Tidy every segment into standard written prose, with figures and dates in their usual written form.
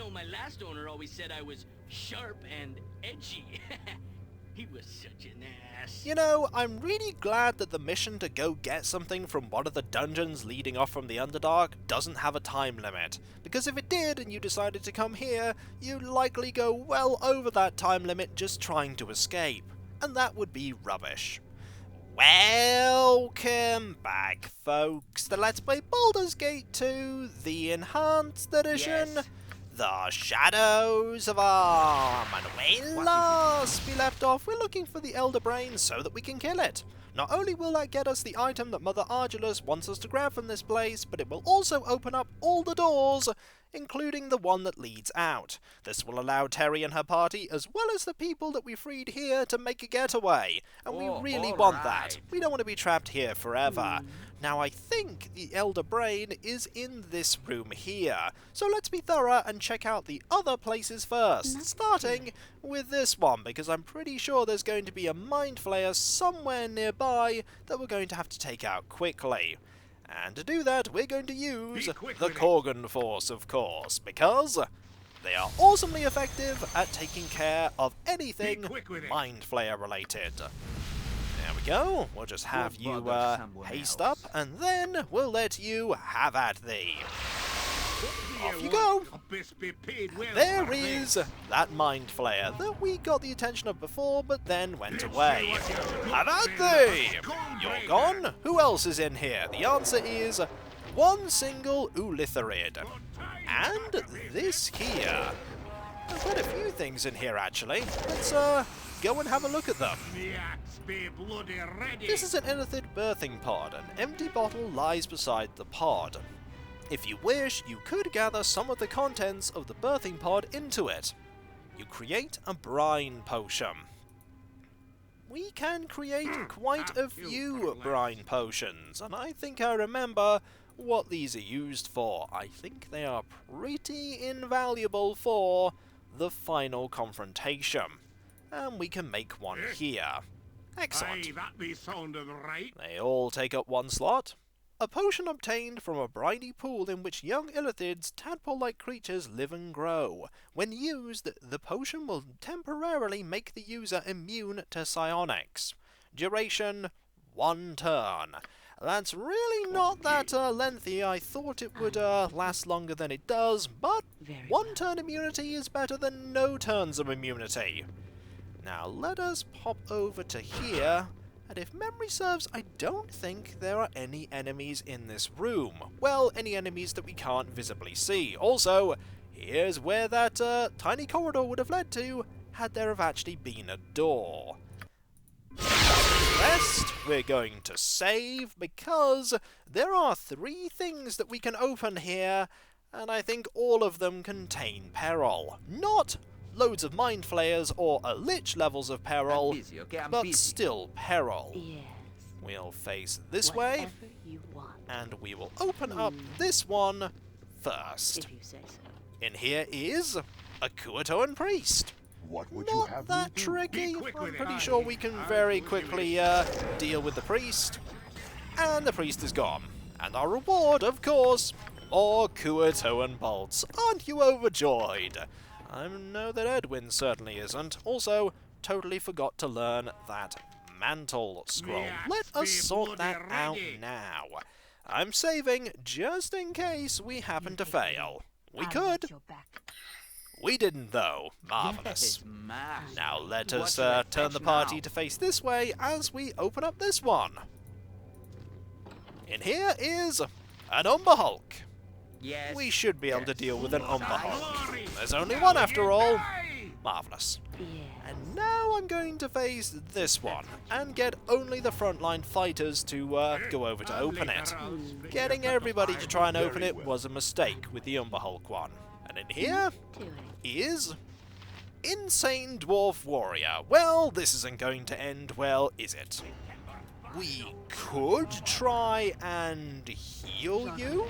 know my last owner always said I was sharp and edgy. He was such an ass. You know, I'm really glad that the mission to go get something from one of the dungeons leading off from the Underdark doesn't have a time limit, because if it did and you decided to come here, you'd likely go well over that time limit just trying to escape, and that would be rubbish. Welcome back, folks, to Let's Play Baldur's Gate 2, the Enhanced Edition. Yes. The Shadows of Arm, and when last we left off, we're looking for the Elder Brain so that we can kill it. Not only will that get us the item that Mother Ardulace wants us to grab from this place, but it will also open up all the doors, including the one that leads out. This will allow Terri and her party, as well as the people that we freed here, to make a getaway, and we really want that. We don't want to be trapped here forever. Now I think the Elder Brain is in this room here, so let's be thorough and check out the other places first, starting with this one, because I'm pretty sure there's going to be a mind flayer somewhere nearby that we're going to have to take out quickly. And to do that, we're going to use the Korgan force, of course, because they are awesomely effective at taking care of anything mind flayer related. There we go, we'll just have you haste up, and then we'll let you have at thee. Off you go! There is that mind flayer that we got the attention of before, but then went away. Have at thee! You're gone? Who else is in here? The answer is one single non-ilithid. And this here. There's quite a few things in here, actually. Let's go and have a look at them. This is an illithid birthing pod. An empty bottle lies beside the pod. If you wish, you could gather some of the contents of the birthing pod into it. You create a brine potion. We can create quite a few brine potions, and I think I remember what these are used for. I think they are pretty invaluable for the final confrontation. And we can make one here. Excellent. They all take up one slot. A potion obtained from a briny pool in which young illithids, tadpole-like creatures, live and grow. When used, the potion will temporarily make the user immune to psionics. Duration, 1 turn. That's really not that lengthy. I thought it would last longer than it does, but 1 turn immunity is better than no turns of immunity. Now let us pop over to here. And if memory serves, I don't think there are any enemies in this room. Well, any enemies that we can't visibly see. Also, here's where that tiny corridor would have led to, had there have actually been a door. Rest, we're going to save, because there are 3 things that we can open here, and I think all of them contain peril. Not loads of mind flayers or lich levels of peril, but still peril. Yes. We'll face this way, You want, and we will open up this one first. if you say so. In here is a Kuatoan priest. What would you Not have that me do? tricky. I'm pretty sure we can very quickly deal with the priest. And the priest is gone. And our reward, of course, more Kuatoan bolts. Aren't you overjoyed? I know that Edwin certainly isn't. Also, totally forgot to learn that mantle scroll. Let us sort that out now. I'm saving just in case we happen to fail. We could. We didn't, though. Marvellous. Now let us turn the party to face this way as we open up this one. In here is an Umber Hulk. Yes. We should be able to deal with an Umber Hulk. There's only one after all. Marvellous. Yes. And now I'm going to face this one, and get only the frontline fighters to go over to open it. Getting everybody to try and open it was a mistake with the Umber Hulk one. And in here Do it. is Insane Dwarf Warrior. Well, this isn't going to end well, is it? We could try and heal you?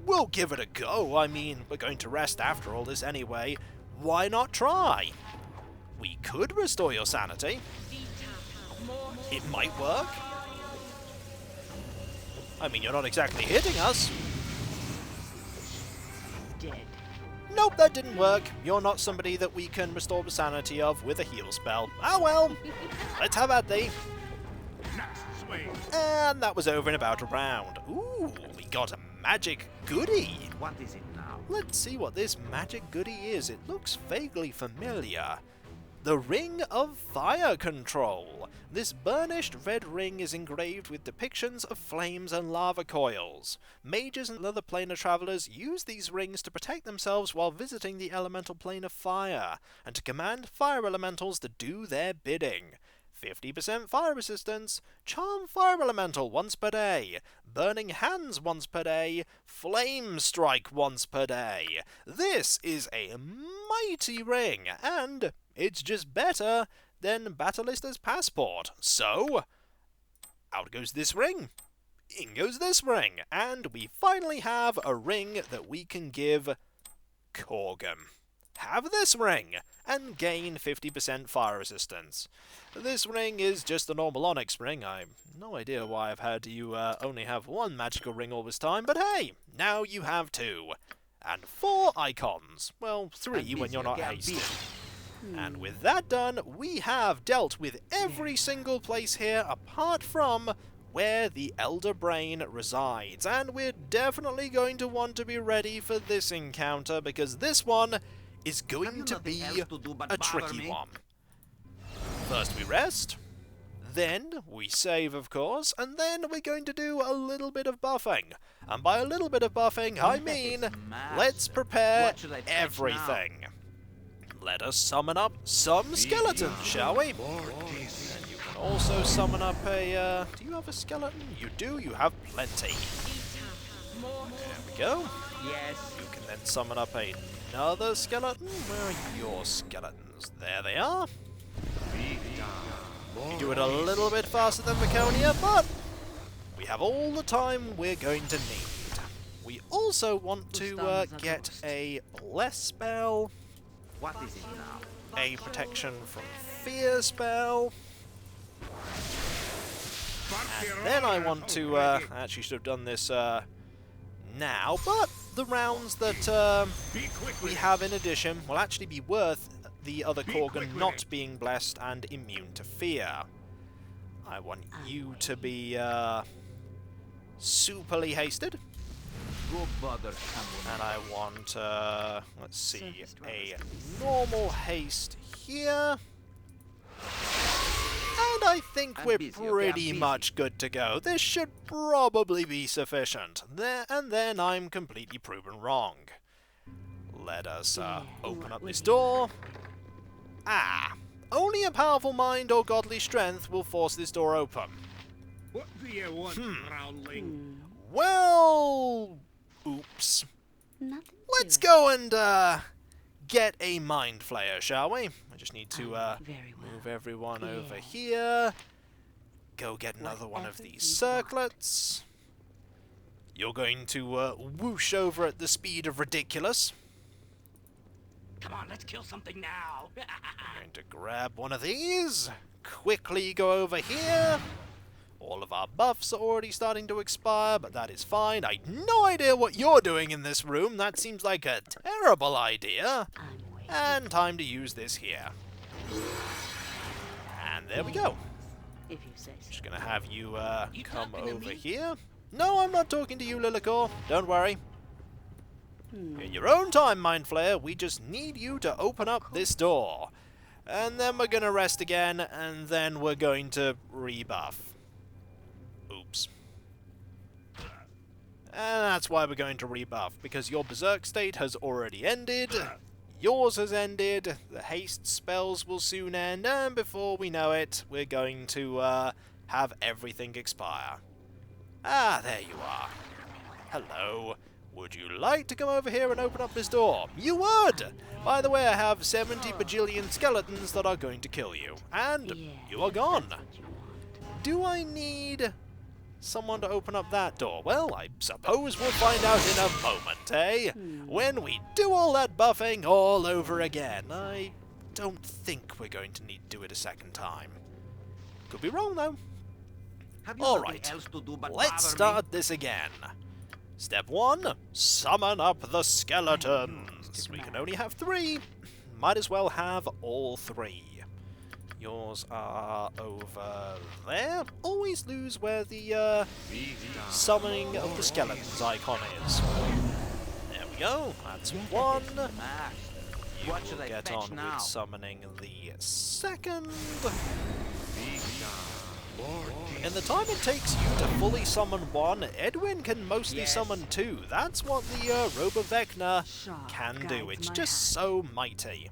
We'll give it a go. I mean, we're going to rest after all this anyway. Why not try? We could restore your sanity. It might work. I mean, you're not exactly hitting us. Dead. Nope, that didn't work. You're not somebody that we can restore the sanity of with a heal spell. Oh well. Let's have at thee. And that was over in about a round. Ooh, we got a magic goodie. What is it now? Let's see what this magic goodie is. It looks vaguely familiar. The Ring of Fire Control. This burnished red ring is engraved with depictions of flames and lava coils. Mages and other planar travelers use these rings to protect themselves while visiting the elemental plane of fire, and to command fire elementals to do their bidding. 50% fire resistance, Charm Fire Elemental once per day, Burning Hands once per day, Flame Strike once per day. This is a mighty ring, and it's just better than Battalista's Passport. So, out goes this ring, in goes this ring, and we finally have a ring that we can give Korgan. Have this ring, and gain 50% fire resistance. This ring is just a normal onyx ring. I've no idea why I've had you only have one magical ring all this time, but hey, now you have 2. And 4 icons. Well, 3 when you're not hasted. And with that done, we have dealt with every single place here apart from where the Elder Brain resides. And we're definitely going to want to be ready for this encounter, because this one is going to be a tricky one. First we rest, then we save of course, and then we're going to do a little bit of buffing. And by a little bit of buffing, I mean, let's prepare everything. Let us summon up some skeletons, shall we? And you can also summon up a, do you have a skeleton? You do, you have plenty. There we go. Yes. You can then summon up another skeleton. Where are your skeletons? There they are. You do it a little bit faster than Meconia, but we have all the time we're going to need. We also want to get a bless spell, What is it now? a protection from fear spell, and then I want to, actually should have done this now, but the rounds that we have in addition will actually be worth the other Korgan not being blessed and immune to fear. I want you to be superly hasted, and I want, let's see, a normal haste here. And I think we're pretty much good to go. This should probably be sufficient. And then I'm completely proven wrong. Let us open up this door. Ah! Only a powerful mind or godly strength will force this door open. What do you want, Rowling? Well... oops. Nothing. Let's go and get a mind flayer, shall we? I just need to Very well. move everyone over here. Go get another one of these circlets. You're going to whoosh over at the speed of ridiculous. Come on, let's kill something now. I'm going to grab one of these. Quickly go over here. All of our buffs are already starting to expire, but that is fine. I have no idea what you're doing in this room. That seems like a terrible idea. I'm waiting. And time to use this here. And there we go. If you say so. Just gonna have you You come talking to over me? here. No, I'm not talking to you, Lilikor. Don't worry. In your own time, Mind Flayer, we just need you to open up this door. And then we're gonna rest again, and then we're going to rebuff. Oops. And that's why we're going to rebuff, because your Berserk state has already ended. Yours has ended. The haste spells will soon end, and before we know it, we're going to have everything expire. Ah, there you are. Hello. Would you like to come over here and open up this door? You would! By the way, I have 70 bajillion skeletons that are going to kill you. And you are gone. That's what you want. Do I need someone to open up that door? Well, I suppose we'll find out in a moment, eh? When we do all that buffing all over again. I don't think we're going to need to do it a second time. Could be wrong, though. Have you All nothing right. else to do but Let's bother start this again. Step 1, summon up the skeletons. We can only have 3. Might as well have all 3. Yours are over there. Always lose where the summoning of the skeletons icon is. There we go. That's 1. You What should will I get fetch on now? with summoning the 2nd. In the time it takes you to fully summon 1, Edwin can mostly summon 2. That's what the Robovecna can do. It's just so mighty.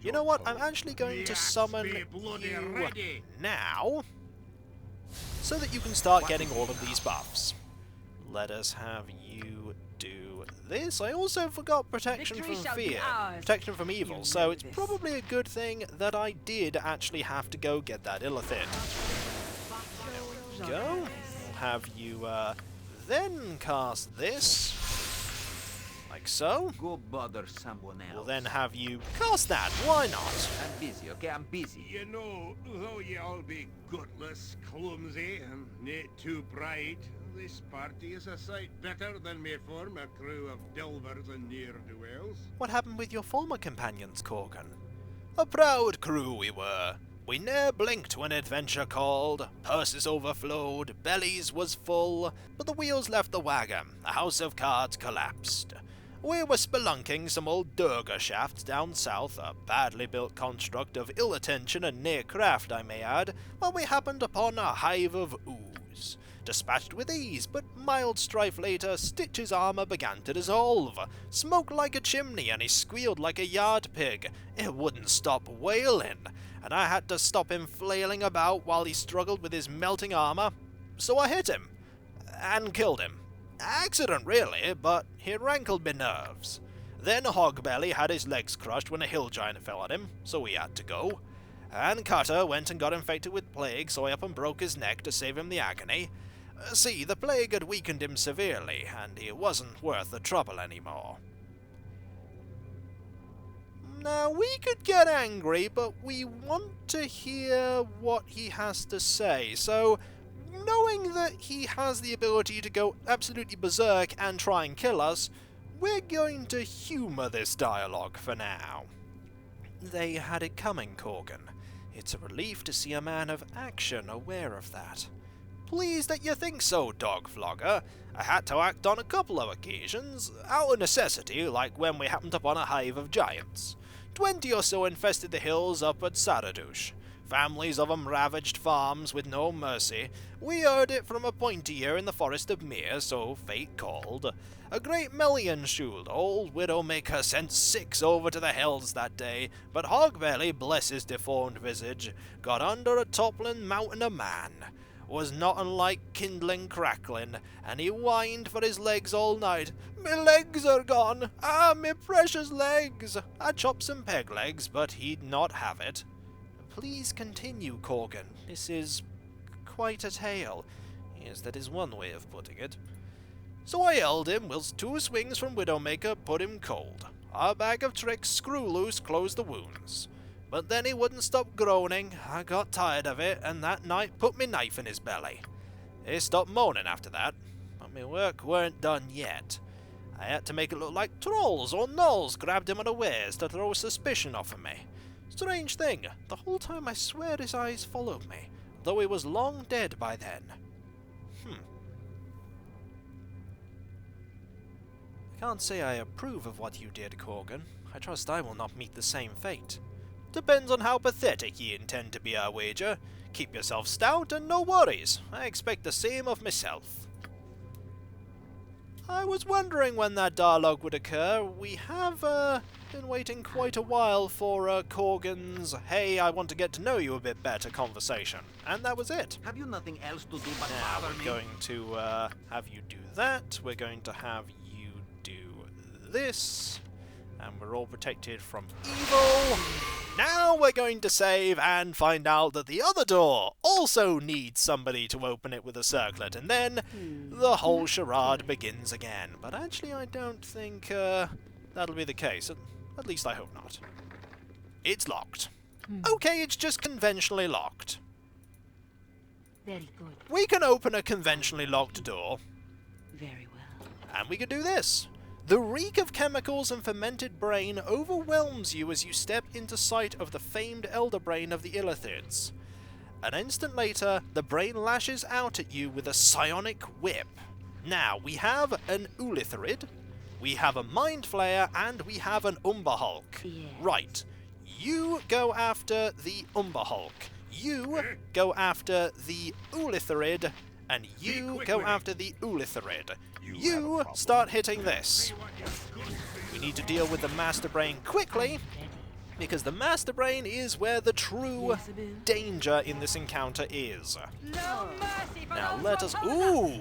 You know what? I'm actually going to summon you now, so that you can start getting all of these buffs. Let us have you do this. I also forgot protection from fear, protection from evil, so it's probably a good thing that I did actually have to go get that illithid. There we go. We'll have you then cast this, like so. Go bother someone else. We'll then have you cast that. Why not? I'm busy, okay? I'm busy. You know, though ye all be gutless, clumsy, and not too bright, this party is a sight better than my former crew of delvers and ne'er-do-wells. What happened with your former companions, Korgan? A proud crew we were. We ne'er blinked when adventure called, purses overflowed, bellies was full, but the wheels left the wagon, the house of cards collapsed. We were spelunking some old Durga shafts down south, a badly built construct of ill attention and near craft, I may add, when we happened upon a hive of ooze. Dispatched with ease, but mild strife later, Stitch's armour began to dissolve. Smoked like a chimney, and he squealed like a yard pig. It wouldn't stop wailing, and I had to stop him flailing about while he struggled with his melting armour. So I hit him, and killed him. Accident, really, but he rankled me nerves. Then Hogbelly had his legs crushed when a hill giant fell on him, so he had to go. And Cutter went and got infected with plague, so I up and broke his neck to save him the agony. See, the plague had weakened him severely, and he wasn't worth the trouble anymore. Now, we could get angry, but we want to hear what he has to say, so knowing that he has the ability to go absolutely berserk and try and kill us, we're going to humour this dialogue for now. They had it coming, Korgan. It's a relief to see a man of action aware of that. Pleased that you think so, dog flogger. I had to act on a couple of occasions, out of necessity, like when we happened upon a hive of giants. 20 or so infested the hills up at Saradouche. Families of 'em ravaged farms with no mercy. We heard it from a pointy ear in the forest of Mere, so fate called. A great Melian shuld, old Widowmaker, sent 6 over to the hells that day, but Hogbelly, bless his deformed visage, got under a toppling mountain of man. Was not unlike kindling crackling, and he whined for his legs all night. "Me legs are gone! Ah, me precious legs!" I chopped some peg legs, but he'd not have it. Please continue, Korgan. This is quite a tale. Yes, that is one way of putting it. So I held him, whilst 2 swings from Widowmaker put him cold. Our bag of tricks, screw loose, closed the wounds. But then he wouldn't stop groaning. I got tired of it, and that night put me knife in his belly. He stopped moaning after that, but my work weren't done yet. I had to make it look like trolls or gnolls grabbed him unawares to throw suspicion off of me. Strange thing, the whole time I swear his eyes followed me, though he was long dead by then. I can't say I approve of what you did, Korgan. I trust I will not meet the same fate. Depends on how pathetic ye intend to be, I wager. Keep yourself stout and no worries. I expect the same of myself. I was wondering when that dialogue would occur. We have, been waiting quite a while for, Korgan's, "Hey, I want to get to know you a bit better" conversation. And that was it. Have you nothing else to do but Now bother we're me? going to, have you do that. We're going to have you do this. And we're all protected from evil. Now we're going to save and find out that the other door also needs somebody to open it with a circlet, and then the whole charade begins again. But actually I don't think that'll be the case. At least I hope not. It's locked. Okay, it's just conventionally locked. Very good. We can open a conventionally locked door. Very well. And we can do this. The reek of chemicals and fermented brain overwhelms you as you step into sight of the famed elder brain of the illithids. An instant later, the brain lashes out at you with a psionic whip. Now, we have an Ulithrid, we have a Mind Flayer, and we have an Hulk. Yes. Right. You go after the Hulk. You go after the Ulithrid, and you go after the Ulithrid. You start hitting this. We need to deal with the Master Brain quickly, because the Master Brain is where the true danger in this encounter is. Now let us... Ooh!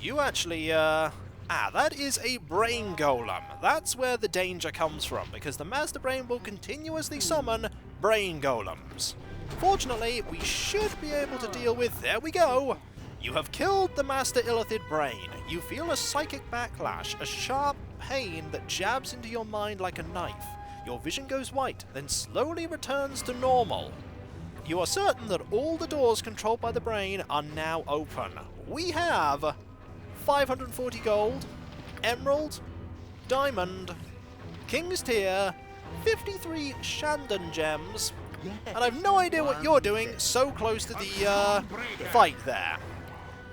You actually, that is a Brain Golem. That's where the danger comes from, because the Master Brain will continuously summon Brain Golems. Fortunately, we should be able to deal with... There we go! You have killed the Master Illithid Brain. You feel a psychic backlash, a sharp pain that jabs into your mind like a knife. Your vision goes white, then slowly returns to normal. You are certain that all the doors controlled by the brain are now open. We have 540 gold, emerald, diamond, king's tier, 53 Shandon gems, and I've no idea what you're doing so close to the fight there.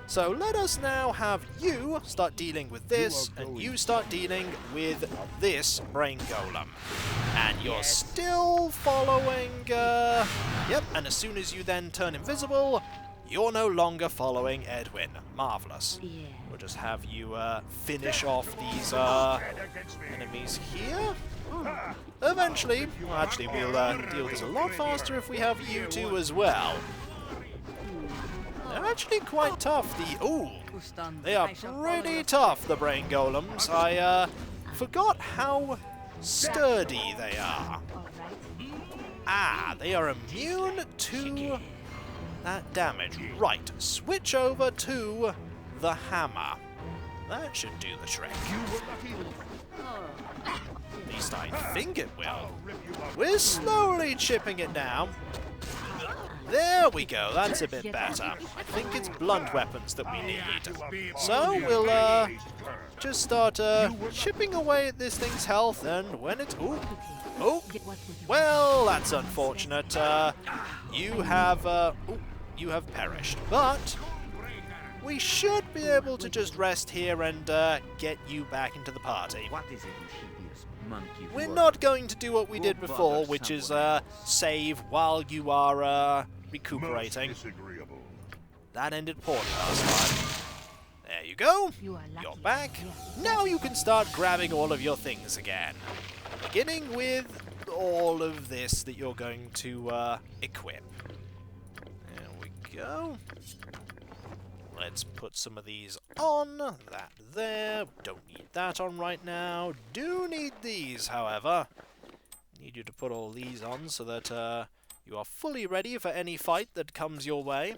So let us now have you start dealing with this, and you start dealing with this Brain Golem. And you're still following, yep, and as soon as you then turn invisible, you're no longer following Edwin. Marvellous. Yeah. We'll just have you finish off these enemies here. Eventually, well, actually, we'll deal with this a lot faster if we have you two as well. They're actually quite tough. They are pretty tough, the Brain Golems. I forgot how sturdy they are. Ah, they are immune to that damage. Right, switch over to the hammer. That should do the trick. At least I think it will. We're slowly chipping it down. There we go, that's a bit better. I think it's blunt weapons that we need. So we'll just start chipping away at this thing's health, and when it's... Oh, well, that's unfortunate. You have perished, but we should be able to just rest here and get you back into the party. What is it, hideous monkey? We're not going to do what we did before, which is save while you are recuperating. That ended poorly last time. There you go. You're back. Now you can start grabbing all of your things again. Beginning with all of this that you're going to equip. There we go. Let's put some of these on. That there. Don't need that on right now. Do need these, however. Need you to put all these on so that you are fully ready for any fight that comes your way.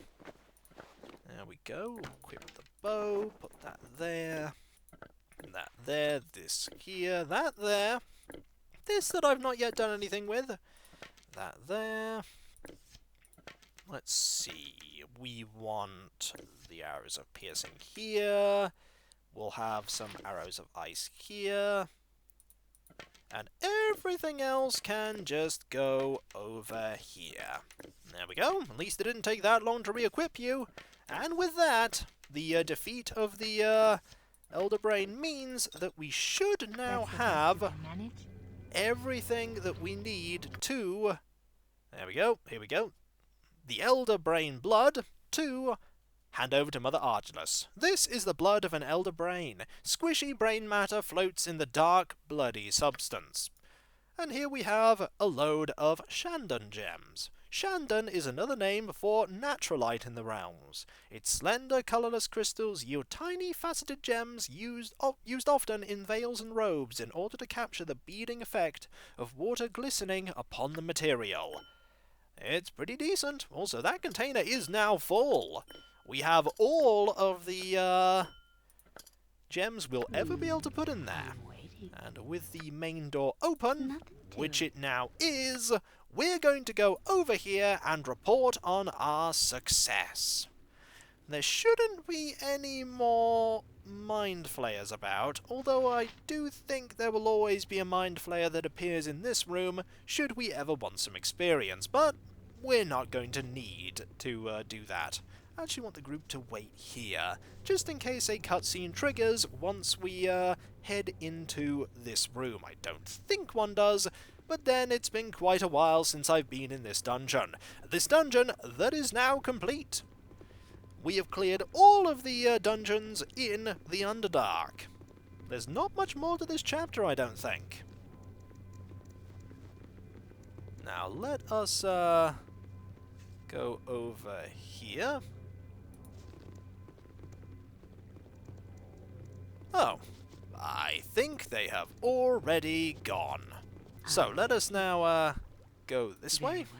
There we go. Equip the bow. Put that there. That there. This here. That there. This that I've not yet done anything with. That there. Let's see. We want the arrows of piercing here. We'll have some arrows of ice here. And everything else can just go over here. There we go. At least it didn't take that long to re-equip you. And with that, the defeat of the Elder Brain means that we should now have everything that we need to... There we go. Here we go. The Elder Brain blood to hand over to Mother Ardulace. This is the blood of an Elder Brain. Squishy brain matter floats in the dark, bloody substance. And here we have a load of Shandon gems. Shandon is another name for naturalite in the realms. Its slender, colourless crystals yield tiny, faceted gems used often in veils and robes in order to capture the beading effect of water glistening upon the material. It's pretty decent. Also, that container is now full. We have all of the gems we'll ever be able to put in there. And with the main door open, which it now is, we're going to go over here and report on our success. There shouldn't be any more mind flayers about, although I do think there will always be a mind flayer that appears in this room should we ever want some experience, but we're not going to need to do that. I actually want the group to wait here, just in case a cutscene triggers once we head into this room. I don't think one does, but then it's been quite a while since I've been in this dungeon. This dungeon that is now complete. We have cleared all of the dungeons in the Underdark. There's not much more to this chapter, I don't think. Now let us go over here. Oh, I think they have already gone. So let us now go this way. Very well.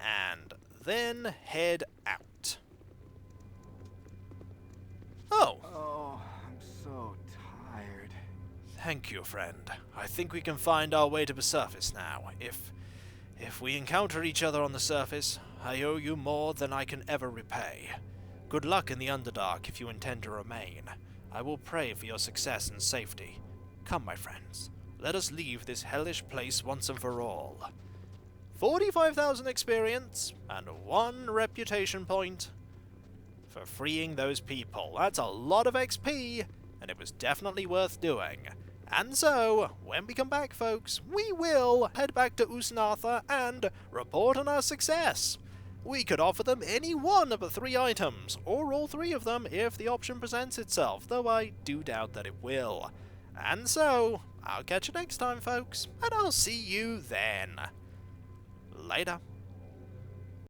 And then head out. Oh! Oh, I'm so tired. Thank you, friend. I think we can find our way to the surface now. If we encounter each other on the surface, I owe you more than I can ever repay. Good luck in the Underdark if you intend to remain. I will pray for your success and safety. Come, my friends. Let us leave this hellish place once and for all. 45,000 experience and 1 reputation point for freeing those people. That's a lot of XP, and it was definitely worth doing. And so, when we come back, folks, we will head back to Usnartha and report on our success. We could offer them any one of the 3 items, or all 3 of them if the option presents itself, though I do doubt that it will. And so, I'll catch you next time, folks, and I'll see you then. Later.